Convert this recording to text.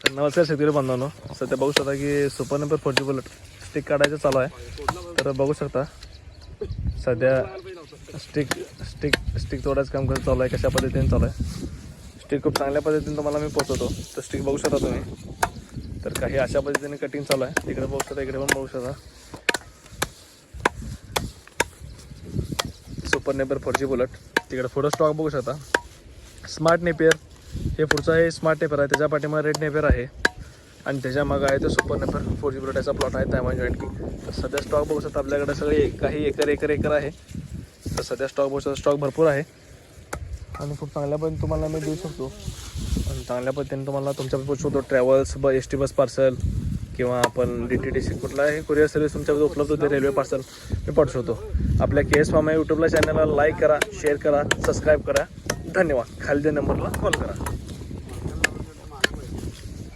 नमस्कार शेतकरी बांधवांनो, सध्या बघू शकता की super number 4G bullet stick काढायचं चालू आहे. तर बघू शकता सध्या स्टिक तोडायचं काम कसं चालू आहे, कशा पद्धतीने चालू आहे. स्टिक खूप चांगल्या पद्धतीने तुम्हाला मी पोचवतो. तर स्टिक बघू शकता तुम्ही. तर काही अशा पद्धतीने कटिंग चालू आहे. तिकडे बघू शकता, इकडे पण बघू शकता. सुपर नेपर 4G बुलेट. तिकडे फोटो स्टॉक बघू शकता. स्मार्ट नेपियर हे पुढचं आहे. स्मार्ट नेपर आहे, त्याच्या पाठीमागे रेड नेपियर आहे आणि त्याच्या मागं आहे तो सुपर नेपर 4G बुलेटाचा प्लॉट आहे त्यामुळे जॉईंट की. तर सध्या स्टॉक बघू शकता आपल्याकडे सगळे काही एकर आहे. तर सध्या स्टॉक बघू शकता, स्टॉक भरपूर आहे आणि खूप चांगल्या पद्धतीने तुम्हाला मी देऊ शकतो आणि चांगल्या पद्धतीने तुम्हाला तुमच्या पोचवतो. ट्रॅव्हल्स ST बस पार्सल किंवा आपण DTDC कुठलाही कुरिअर सर्व्हिस तुमच्याकडे उपलब्ध होते. रेल्वे पार्सल मी पाठवतो. आपल्या KS फार्मा यूट्यूबला चॅनलला लाईक करा, शेअर करा, सबस्क्राईब करा. धन्यवाद. खाली नंबरला कॉल करा.